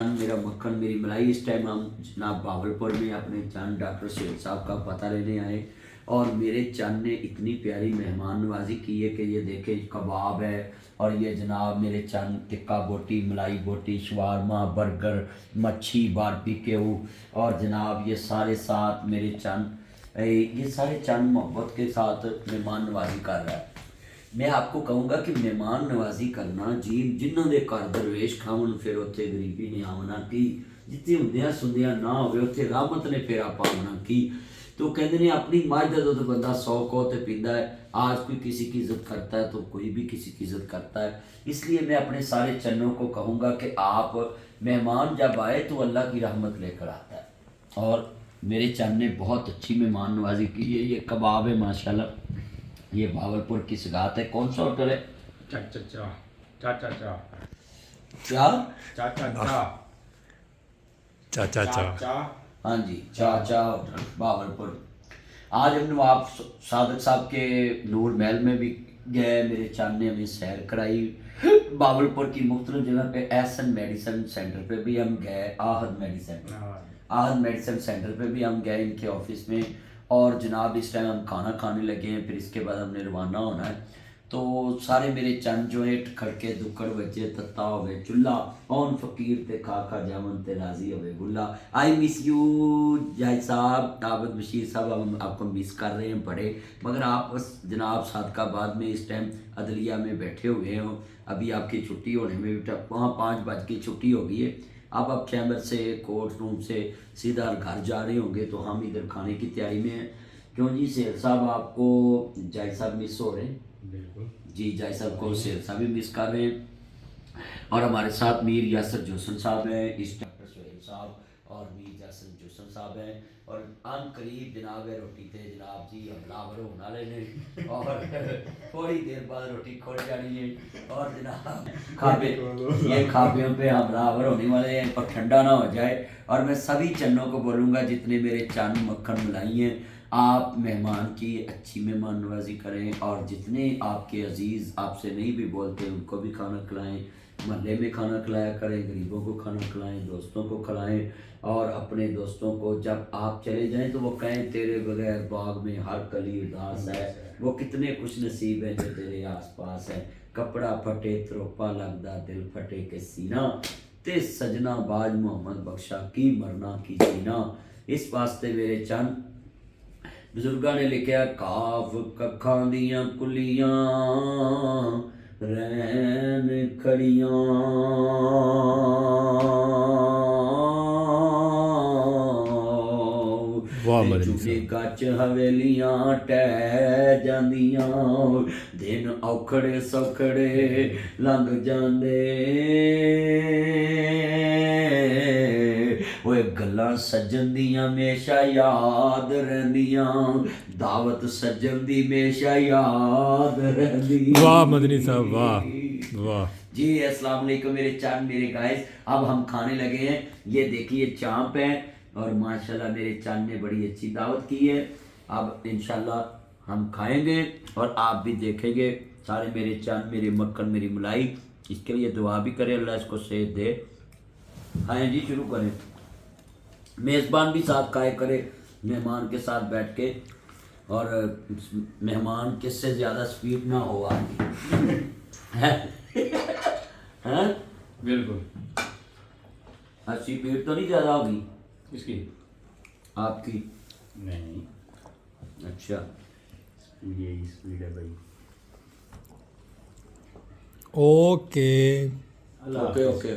मेरा मक्खन मेरी मलाई। इस टाइम हम जनाब बावलपुर में अपने चंद डॉक्टर सैयद साहब का पता लेने आए और मेरे चंद ने इतनी प्यारी मेहमान नवाजी की है कि ये देखे कबाब है और ये जनाब मेरे चंद टिक्का बोटी, मलाई बोटी, शवारमा, बर्गर, मच्छी, बारबेक्यू और जनाब ये सारे साथ मेरे चंद ये सारे चंद मोहब्बत के साथ मेहमान नवाजी कर रहा है। मैं आपको कहूँगा कि मेहमान नवाजी करना जी जिन्हों के घर दरवेश खावन फिर उत्थे गरीबी ने आमना की, जितने ਹੁੰਦਿਆਂ ਸੁੰਦਿਆਂ ना होवे उत्थे रहमत ने फेरा पावना की। तो कहते ने अपनी मझ का दुध बंदा 100 कौ तो पींदा है। आज कोई किसी की इज्जत करता है तो कोई भी किसी की इज्जत करता है। इसलिए मैं अपने सारे चन्नों को कहूँगा कि आप मेहमान जब आए तो अल्लाह की रहमत लेकर आता है। और मेरे चंद ने बहुत अच्छी मेहमान नवाजी की है। ये कबाब है माशाल्लाह, ये भावलपुर की सगात है। कौन सा होटल है? चा चा चा चा चा चा क्या चा चा चा चाचा चा चा हाँ जी, चाचा होटल भावलपुर। आज हम नवाब सादक साहब के नूर महल में भी गए। मेरे चंद ने हमें सैर कराई। भावलपुर की मुख्तलिफ जगह पे एहसन मेडिसिन सेंटर पे भी हम गए। आहद मेडिसिन सेंटर पे भी हम गए इनके ऑफिस में। और जनाब इस टाइम हम खाना खाने लगे हैं, फिर इसके बाद हमने रवाना होना है। तो सारे मेरे चंद जो है खड़के दुक्कड़ बच्चे तत्ता होवे चुल्ला कौन फकीर ते खा खा जावन ते राजी होवे गुल्ला। आई मिस यू जाय साहब, आबद बशीर साहब, हम आपको मिस कर रहे हैं बड़े। मगर आप बस जनाब सादकाबाद में इस टाइम अदलिया में बैठे हुए हो। अभी आपकी छुट्टी होने में भी वहाँ 5 बज की छुट्टी हो गई है। अब आप चैम्बर से कोर्ट रूम से सीधा घर जा रहे होंगे तो हम इधर खाने की तैयारी में हैं। क्यों जी सैयद साहब आपको जाय साहब मिस हो रहे हैं? बिल्कुल जी, जाय साहब को सैयद साहब भी मिस कर रहे हैं। और हमारे साथ मीर यासर जोसन साहब हैं, इस डॉक्टर सुहेल साहब और मीर यासर जोसन साहब हैं। और अन करीब जनाब है रोटी थे जनाब जी हमलावर होने वाले ने और थोड़ी देर बाद रोटी खुल जानी है। और जनाब खाबे ये खाबियों पे हमलावर होने वाले हैं पर ठंडा ना हो जाए। और मैं सभी चन्नों को बोलूँगा जितने मेरे चन्न मक्खन मलाई हैं, आप मेहमान की अच्छी मेहमान नवाजी करें और जितने आपके अजीज़ आपसे नहीं भी बोलते उनको भी खाना खिलाएं। महल्ले में खाना खिलाया करें, गरीबों को खाना खिलाएं, दोस्तों को खिलाएं। और अपने दोस्तों को जब आप चले जाएं तो वो कहें तेरे बगैर बाग में हर कली उदास है। वो कितने खुश नसीब हैं जो तेरे आसपास है। कपड़ा फटे त्रोपा लगदा दिल फटे के सीना ते सजना बाज मोहम्मद बख्शा की मरना की जीना। इस वास्ते मेरे चंद बजुर्गों ने लिखा काफ कखां दियां कुलियां रैन खड़ियां झूठे गच हवेलियां टह जांदियां दिन औखड़े सौखड़े लंघ जांदे ओए गल्लां सज्जन दियां हमेशा याद रहिंदियां दावत सज्जन दी हमेशा याद रहिंदी। वाह मदनी साहब वाह वाह जी अस्सलाम वालेकुम मेरे चंद मेरे गाइस। अब हम खाने लगे हैं। ये देखिए चांप है और माशाल्लाह मेरे चंद ने बड़ी अच्छी दावत की है। अब इंशाल्लाह हम खाएंगे और आप भी देखेंगे। सारे मेरे चंद मेरे मक्खन मेरी मलाई, इसके लिए दुआ भी करें अल्लाह इसको सेहत दे। खाएं जी, शुरू करें। मेज़बान भी साथ खाए करे मेहमान के साथ बैठ के। और मेहमान किससे ज़्यादा स्पीड ना हो आपकी हैं? बिल्कुल। स्पीड तो नहीं ज़्यादा होगी किसकी? आपकी? नहीं, अच्छा स्पीड यही स्पीड है भाई। ओके अल्लाह ओके हाफिज़। ओके।